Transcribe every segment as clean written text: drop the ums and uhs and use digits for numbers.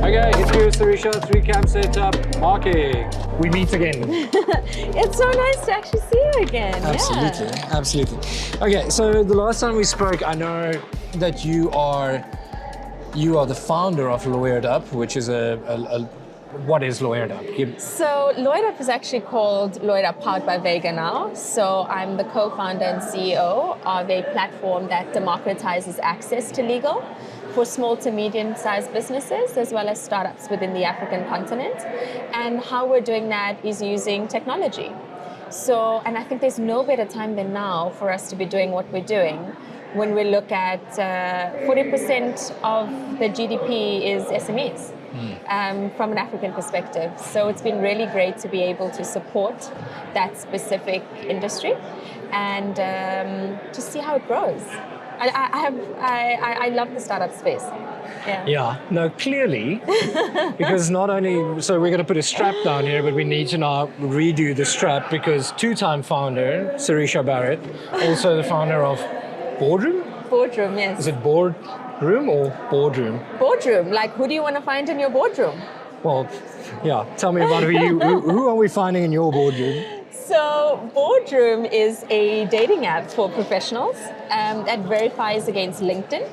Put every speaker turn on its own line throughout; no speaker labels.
Okay, it's you, Serisha, 3-cam setup, marking. We meet again.
It's so nice to actually see you again.
Absolutely,
Yeah.
absolutely. Okay, so the last time we spoke, I know that you are the founder of Lawyered Up, which is what is Lawyered Up?
So Lawyered Up is actually called Lawyered Up powered by Vega now. So I'm the co-founder and CEO of a platform that democratizes access to legal for small to medium-sized businesses as well as startups within the African continent. And how we're doing that is using technology. So, and I think there's no better time than now for us to be doing what we're doing. When we look at 40% of the GDP is SMEs. From an African perspective. So it's been really great to be able to support that specific industry and to see how it grows. I love the startup space.
Yeah, no, clearly, because not only, so we're going to put a strap down here, but we need to now redo the strap because two-time founder, Serisha Barrat, also the founder of Boardroom?
Boardroom, yes.
Is it boardroom or boardroom?
Boardroom, like who do you want to find in your boardroom?
Well, yeah, tell me about who are we finding in your boardroom?
So Boardroom is a dating app for professionals that verifies against LinkedIn.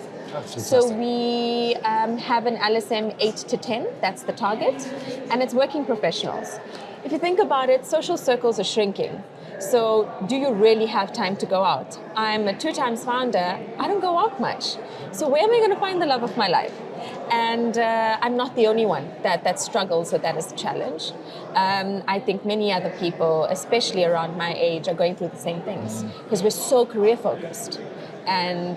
So we have an LSM 8 to 10, that's the target, and it's working professionals. If you think about it, social circles are shrinking. So do you really have time to go out? I'm a 2-time founder, I don't go out much. So where am I going to find the love of my life? And I'm not the only one that struggles with that as a challenge. I think many other people, especially around my age, are going through the same things because we're so career focused. And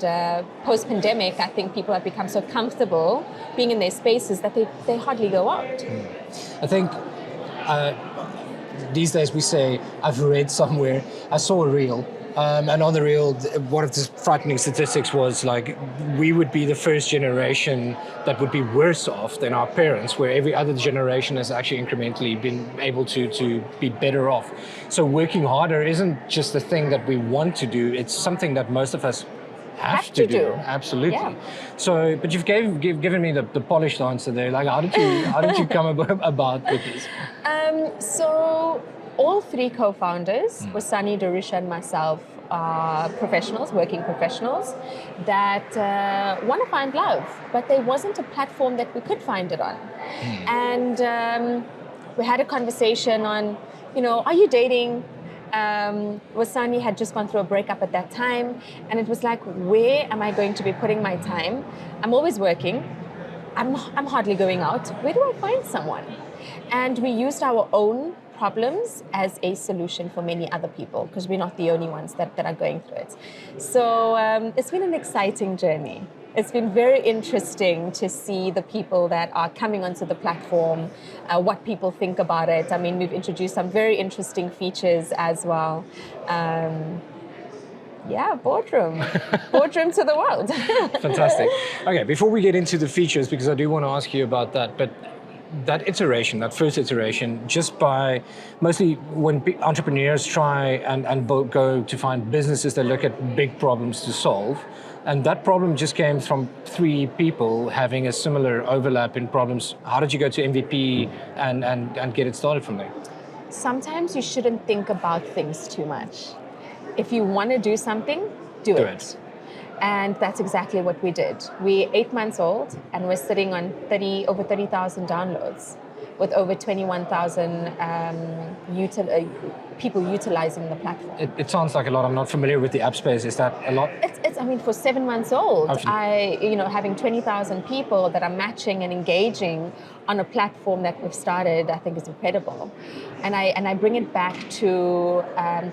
post-pandemic, I think people have become so comfortable being in their spaces that they hardly go out.
I think these days we say, I've read somewhere, I saw a reel, and on the reel, one of the frightening statistics was like, we would be the first generation that would be worse off than our parents, where every other generation has actually incrementally been able to be better off. So working harder isn't just the thing that we want to do, it's something that most of us have to do. Absolutely.
Yeah.
So, but you've given me the polished answer there. Like, how did you come about with this?
So all 3 co-founders, Wasani, Dorisha, and myself, are professionals, working professionals that want to find love, but there wasn't a platform that we could find it on. And we had a conversation on, are you dating? Wasani had just gone through a breakup at that time, and it was like, where am I going to be putting my time? I'm always working. I'm hardly going out. Where do I find someone? And we used our own problems as a solution for many other people because we're not the only ones that are going through it. So it's been an exciting journey. It's been very interesting to see the people that are coming onto the platform, what people think about it. I mean, we've introduced some very interesting features as well. Boardroom. Boardroom to the world.
Fantastic. Okay, before we get into the features, because I do want to ask you about that, but that first iteration, just by mostly when entrepreneurs try and go to find businesses that look at big problems to solve, and that problem just came from 3 people having a similar overlap in problems. How did you go to MVP and get it started from there?
Sometimes you shouldn't think about things too much. If you want to do something, do it. And that's exactly what we did. We're 8 months old and we're sitting on over 30,000 downloads with over 21,000 people utilizing the platform.
It sounds like a lot. I'm not familiar with the app space. Is that a lot?
I mean, for 7 months old, having 20,000 people that are matching and engaging on a platform that we've started, I think is incredible. And I bring it back to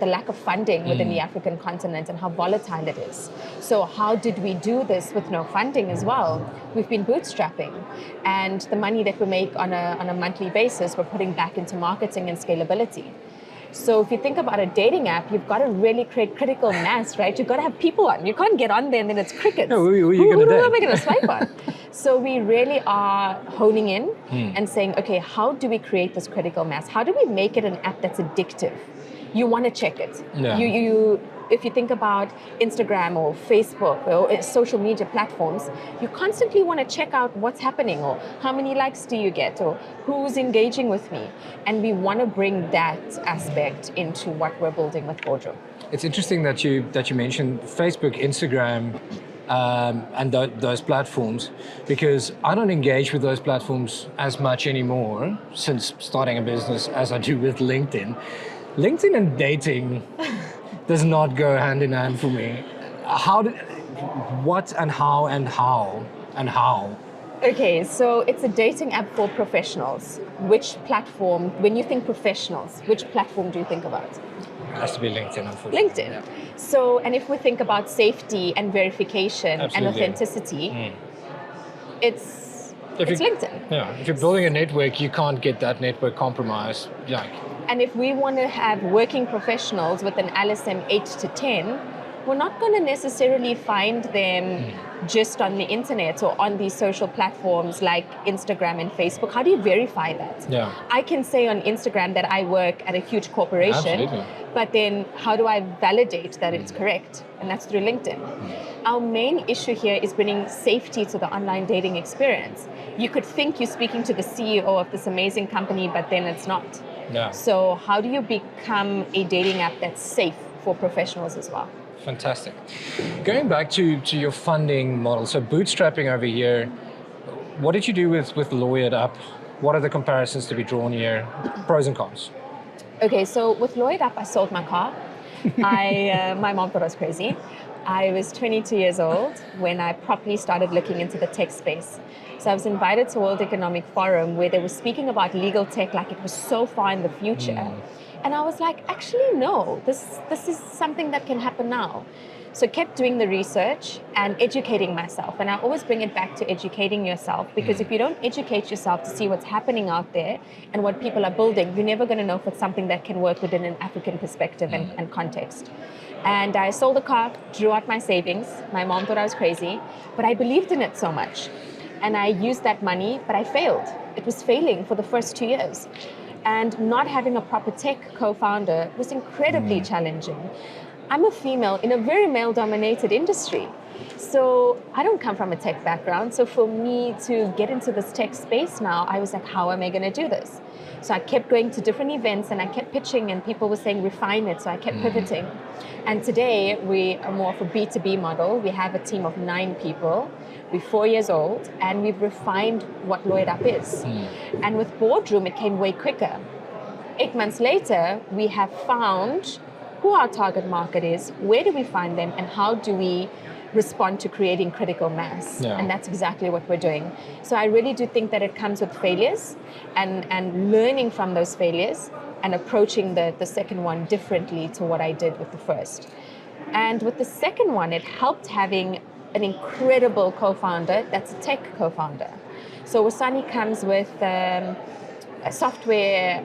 the lack of funding within the African continent and how volatile it is. So how did we do this with no funding as well? We've been bootstrapping, and the money that we make on a monthly basis, we're putting back into marketing and scalability. So if you think about a dating app, you've got to really create critical mass, right? You've got to have people on. You can't get on there and then it's crickets.
No, who am
I going to swipe on? So we really are honing in and saying, okay, how do we create this critical mass? How do we make it an app that's addictive? you want to check it.
Yeah.
If you think about Instagram or Facebook or social media platforms, you constantly want to check out what's happening, or how many likes do you get, or who's engaging with me. And we want to bring that aspect into what we're building with Boardroom.
It's interesting that you mentioned Facebook, Instagram, and those platforms, because I don't engage with those platforms as much anymore since starting a business as I do with LinkedIn. LinkedIn and dating does not go hand in hand for me. What and how and how and how?
Okay, so it's a dating app for professionals. Which platform, when you think professionals, which platform do you think about?
It has to be LinkedIn, unfortunately.
LinkedIn.
Yeah.
So, and if we think about safety and verification
Absolutely.
and authenticity, it's LinkedIn.
Yeah, if you're building a network, you can't get that network compromised. Like,
And if we want to have working professionals with an LSM 8 to 10, we're not going to necessarily find them just on the internet or on these social platforms like Instagram and Facebook. How do you verify that?
Yeah.
I can say on Instagram that I work at a huge corporation,
Absolutely.
but then how do I validate that it's correct? And that's through LinkedIn. Our main issue here is bringing safety to the online dating experience. You could think you're speaking to the CEO of this amazing company, but then it's not.
Yeah.
So how do you become a dating app that's safe for professionals as well?
Fantastic. Going back to your funding model, so bootstrapping over here, what did you do with Lawyered Up? What are the comparisons to be drawn here? Pros and cons.
Okay, so with Lawyered Up, I sold my car. My mom thought I was crazy. I was 22 years old when I properly started looking into the tech space. So I was invited to World Economic Forum where they were speaking about legal tech like it was so far in the future. And I was like, actually, no, this is something that can happen now. So kept doing the research and educating myself. And I always bring it back to educating yourself, because if you don't educate yourself to see what's happening out there and what people are building, you're never going to know if it's something that can work within an African perspective and context. And I sold the car, drew out my savings. My mom thought I was crazy, but I believed in it so much. And I used that money, but I failed. It was failing for the first 2 years. And not having a proper tech co-founder was incredibly challenging. I'm a female in a very male-dominated industry. So I don't come from a tech background. So for me to get into this tech space now, I was like, how am I going to do this? So I kept going to different events and I kept pitching, and people were saying, refine it. So I kept pivoting. And today we are more of a B2B model. We have a team of 9 people. We're 4 years old, and we've refined what Lawyered Up is. And with Boardroom, it came way quicker. 8 months later, we have found who our target market is, where do we find them, and how do we respond to creating critical mass.
Yeah.
And that's exactly what we're doing. So I really do think that it comes with failures and learning from those failures and approaching the second one differently to what I did with the first. And with the second one, it helped having an incredible co-founder that's a tech co-founder. So Wasani comes with a software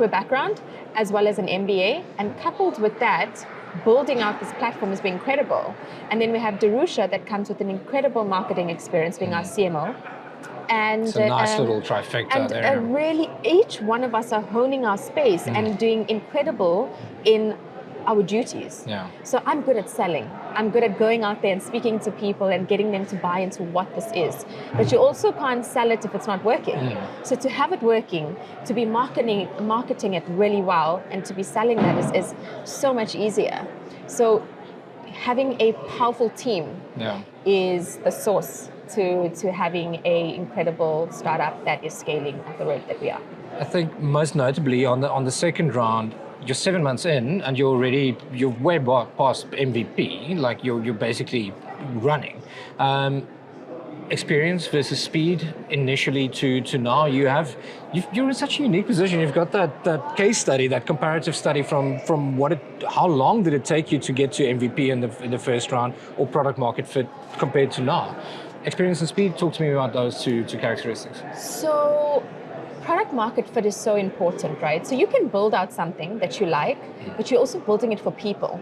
background as well as an MBA, and coupled with that, building out this platform has been incredible. And then we have Darusha that comes with an incredible marketing experience, being our CMO. And
It's a nice little trifecta there.
And really, each one of us are honing our space and doing incredible in our duties.
Yeah.
So I'm good at selling. I'm good at going out there and speaking to people and getting them to buy into what this is. But you also can't sell it if it's not working. So to have it working, to be marketing it really well, and to be selling that is so much easier. So having a powerful team is the source to having an incredible startup that is scaling at the rate that we are.
I think most notably on the second round, you're 7 months in and you're way past MVP, like you're basically running. Experience versus speed initially to now, you're in such a unique position. You've got that case study, that comparative study from how long did it take you to get to MVP in the first round, or product market fit compared to now? Experience and speed, talk to me about those two characteristics.
So product market fit is so important, right? So you can build out something that you like, but you're also building it for people.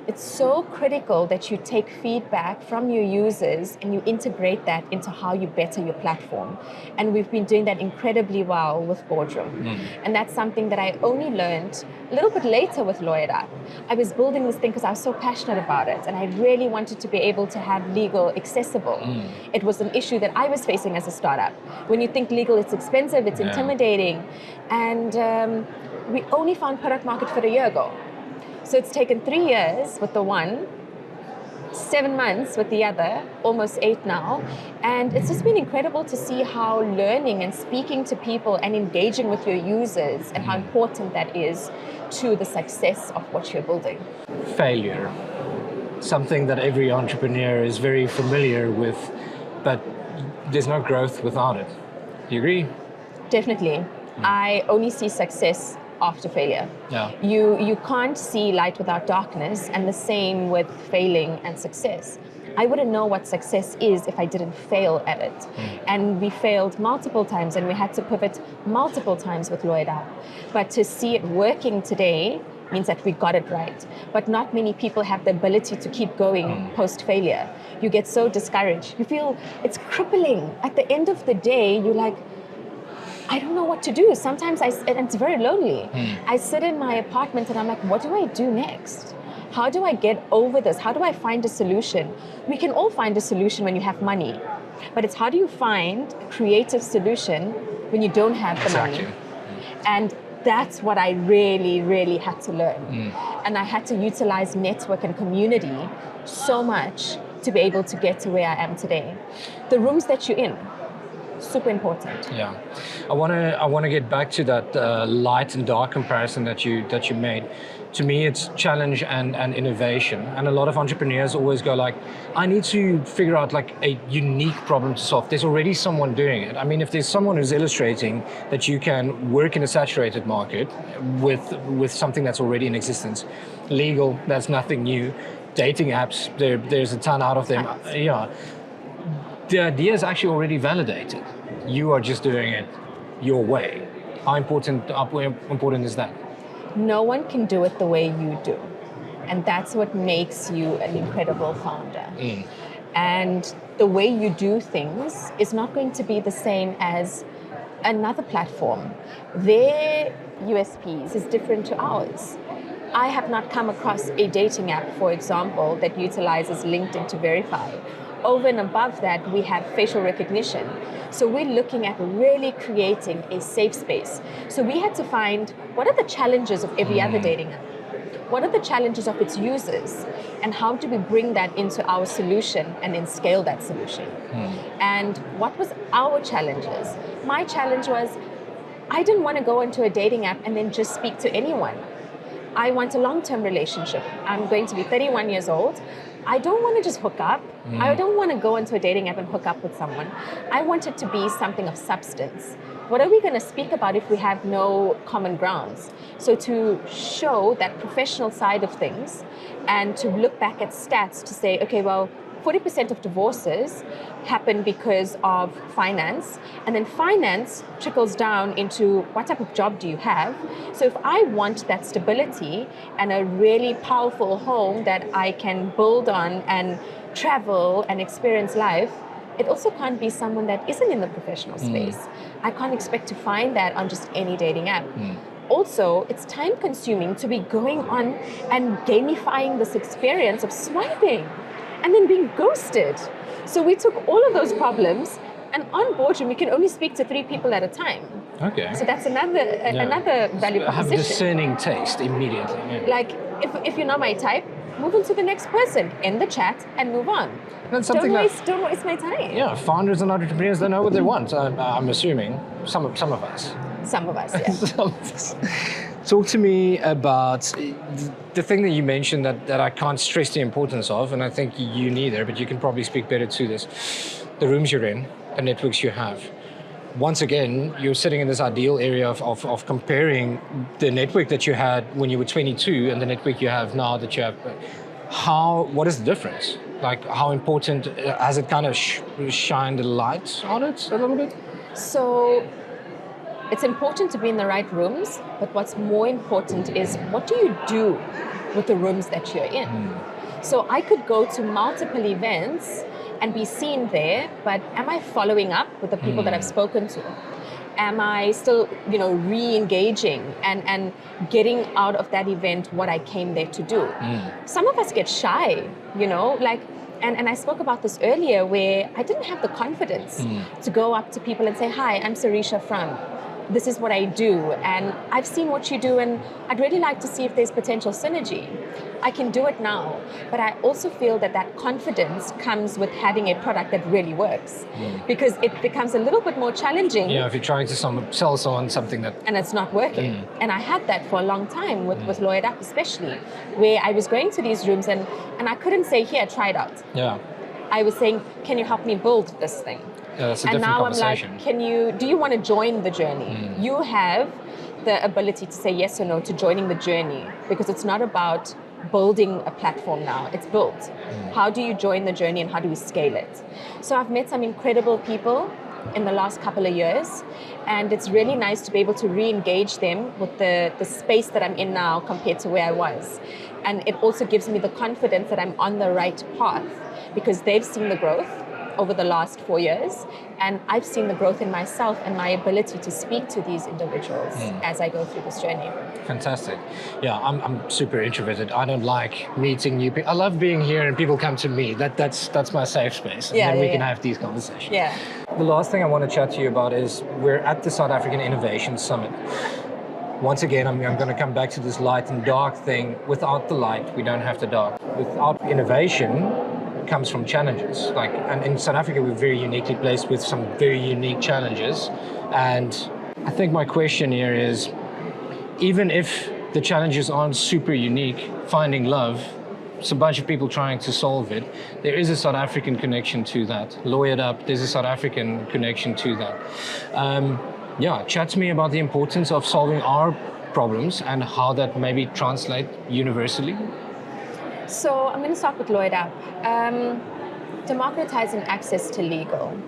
It's so critical that you take feedback from your users and you integrate that into how you better your platform. And we've been doing that incredibly well with Boardroom. And that's something that I only learned a little bit later with Lawyered Up. I was building this thing because I was so passionate about it and I really wanted to be able to have legal accessible. It was an issue that I was facing as a startup. When you think legal, it's expensive, it's intimidating. And we only found product market fit a year ago. So it's taken 3 years with the one, 7 months with the other, almost 8 now. And it's just been incredible to see how learning and speaking to people and engaging with your users and how important that is to the success of what you're building.
Failure, something that every entrepreneur is very familiar with, but there's no growth without it. Do you agree?
Definitely. I only see success after failure.
Yeah.
You can't see light without darkness, and the same with failing and success. I wouldn't know what success is if I didn't fail at it. And we failed multiple times and we had to pivot multiple times with Lawyered Up. But to see it working today means that we got it right. But not many people have the ability to keep going post-failure. You get so discouraged. You feel it's crippling. At the end of the day, you're like, I don't know what to do. Sometimes and it's very lonely. I sit in my apartment and I'm like, what do I do next? How do I get over this? How do I find a solution? We can all find a solution when you have money, but it's how do you find a creative solution when you don't have the money? And that's what I really, really had to learn. And I had to utilize network and community so much to be able to get to where I am today. The rooms that you're in, super important.
Yeah, I want to get back to that light and dark comparison that you made. To me, it's challenge and innovation. And a lot of entrepreneurs always go like, I need to figure out like a unique problem to solve. There's already someone doing it. I mean, if there's someone who's illustrating that you can work in a saturated market with something that's already in existence, legal, that's nothing new. Dating apps, there's a ton out of them. Yeah. The idea is actually already validated. You are just doing it your way. How important is that?
No one can do it the way you do. And that's what makes you an incredible founder. And the way you do things is not going to be the same as another platform. Their USPs is different to ours. I have not come across a dating app, for example, that utilizes LinkedIn to verify. Over and above that, we have facial recognition. So we're looking at really creating a safe space. So we had to find what are the challenges of every other dating app? What are the challenges of its users? And how do we bring that into our solution and then scale that solution? And what was our challenges? My challenge was, I didn't want to go into a dating app and then just speak to anyone. I want a long-term relationship. I'm going to be 31 years old. I don't want to just hook up. I don't want to go into a dating app and hook up with someone. I want it to be something of substance. What are we going to speak about if we have no common grounds? So to show that professional side of things and to look back at stats to say, okay, well, 40% of divorces happen because of finance, and then finance trickles down into what type of job do you have. So if I want that stability and a really powerful home that I can build on and travel and experience life, it also can't be someone that isn't in the professional space. I can't expect to find that on just any dating app. Also, it's time consuming to be going on and gamifying this experience of swiping and then being ghosted. So we took all of those problems, and on Boardroom, we can only speak to 3 people at a time.
Okay.
So that's another value proposition.
Have discerning taste immediately. Yeah.
Like, if you're not my type, move on to the next person, end the chat, and move on.
That's something
don't waste my time.
Yeah, founders and entrepreneurs, they know what they want. I'm assuming some of us.
Some of us, yeah.
Some of us. Talk to me about the thing that you mentioned that I can't stress the importance of, and I think you neither, but you can probably speak better to this. The rooms you're in, the networks you have. Once again, you're sitting in this ideal area of comparing the network that you had when you were 22 and the network you have now that you have. What is the difference? Like, how important, has it kind of shined a light on it a little bit?
So it's important to be in the right rooms, but what's more important is what do you do with the rooms that you're in? So I could go to multiple events and be seen there, but am I following up with the people that I've spoken to? Am I still, re-engaging and getting out of that event what I came there to do? Some of us get shy, and I spoke about this earlier where I didn't have the confidence to go up to people and say, hi, I'm Serisha from, this is what I do, and I've seen what you do, and I'd really like to see if there's potential synergy. I can do it now, but I also feel that confidence comes with having a product that really works, because it becomes a little bit more challenging.
Yeah, if you're trying to sell someone something that...
And it's not working. And I had that for a long time with Lawyered Up especially, where I was going to these rooms and I couldn't say, here, try it out.
Yeah.
I was saying, can you help me build this thing?
Yeah, that's a
and
different
now
conversation.
I'm like, do you want to join the journey? You have the ability to say yes or no to joining the journey, because it's not about building a platform now, it's built. How do you join the journey and how do we scale it? So I've met some incredible people in the last couple of years, and it's really nice to be able to re-engage them with the space that I'm in now compared to where I was. And it also gives me the confidence that I'm on the right path, because they've seen the growth over the last 4 years, and I've seen the growth in myself and my ability to speak to these individuals as I go through this journey.
Fantastic. Yeah, I'm super introverted. I don't like meeting new people. I love being here and people come to me. That's my safe space. And then we can have these conversations.
Yeah.
The last thing I want to chat to you about is we're at the South African Innovation Summit. Once again, I'm going to come back to this light and dark thing. Without the light, we don't have the dark. Without innovation comes from challenges. And in South Africa, we're very uniquely placed with some very unique challenges. And I think my question here is, even if the challenges aren't super unique, finding love, it's a bunch of people trying to solve it. There is a South African connection to that. Lawyered Up, there's a South African connection to that. Chat to me about the importance of solving our problems and how that maybe translate universally.
So I'm going to start with Lawyered Up. Democratizing access to legal.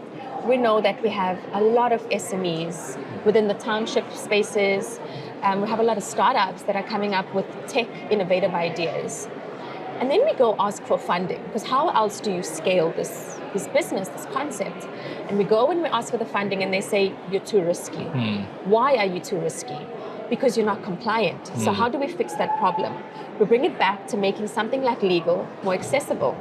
We know that we have a lot of SMEs within the township spaces. We have a lot of startups that are coming up with tech innovative ideas. And then we go ask for funding, because how else do you scale this business, this concept? And we go and we ask for the funding and they say, you're too risky. Why are you too risky? Because you're not compliant. So how do we fix that problem? We bring it back to making something like legal more accessible.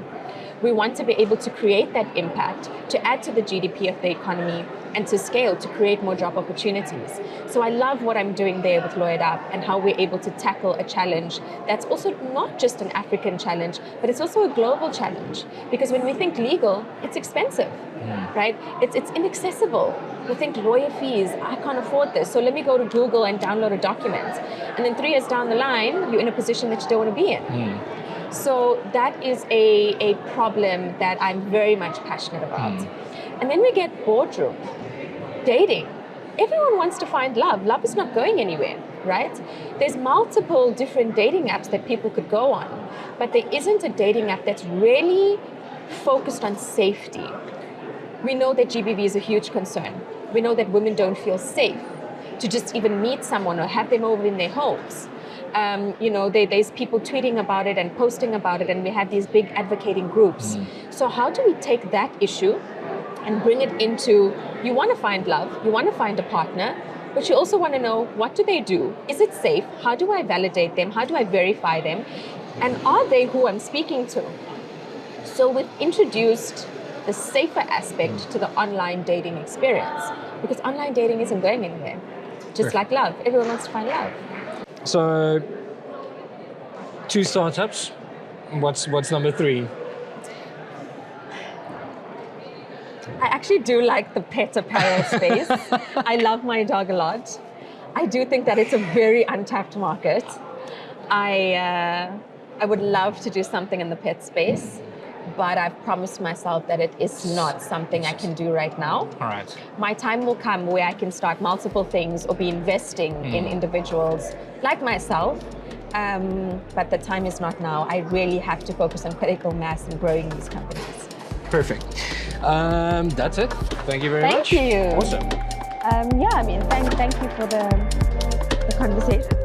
We want to be able to create that impact, to add to the GDP of the economy, and to scale, to create more job opportunities. So I love what I'm doing there with Lawyered Up and how we're able to tackle a challenge that's also not just an African challenge, but it's also a global challenge. Because when we think legal, it's expensive, right? It's inaccessible. We think lawyer fees, I can't afford this, so let me go to Google and download a document. And then 3 years down the line, you're in a position that you don't want to be in. So that is a problem that I'm very much passionate about. And then we get boardroom, dating. Everyone wants to find love. Love is not going anywhere, right? There's multiple different dating apps that people could go on, but there isn't a dating app that's really focused on safety. We know that GBV is a huge concern. We know that women don't feel safe to just even meet someone or have them over in their homes. There's people tweeting about it and posting about it, and we have these big advocating groups. So how do we take that issue and bring it into, you want to find love, you want to find a partner, but you also want to know, what do they do? Is it safe? How do I validate them? How do I verify them? And are they who I'm speaking to? So we've introduced the safer aspect to the online dating experience, because online dating isn't going anywhere. Just like love, everyone wants to find love.
So, 2 startups. What's number 3?
I actually do like the pet apparel space. I love my dog a lot. I do think that it's a very untapped market. I would love to do something in the pet space, but I've promised myself that it is not something I can do right now.
All right.
My time will come where I can start multiple things or be investing in individuals like myself, but the time is not now. I really have to focus on critical mass and growing these companies.
Perfect. That's it. Thank you very much.
Thank you.
Awesome.
Yeah, I mean, thank you for the conversation.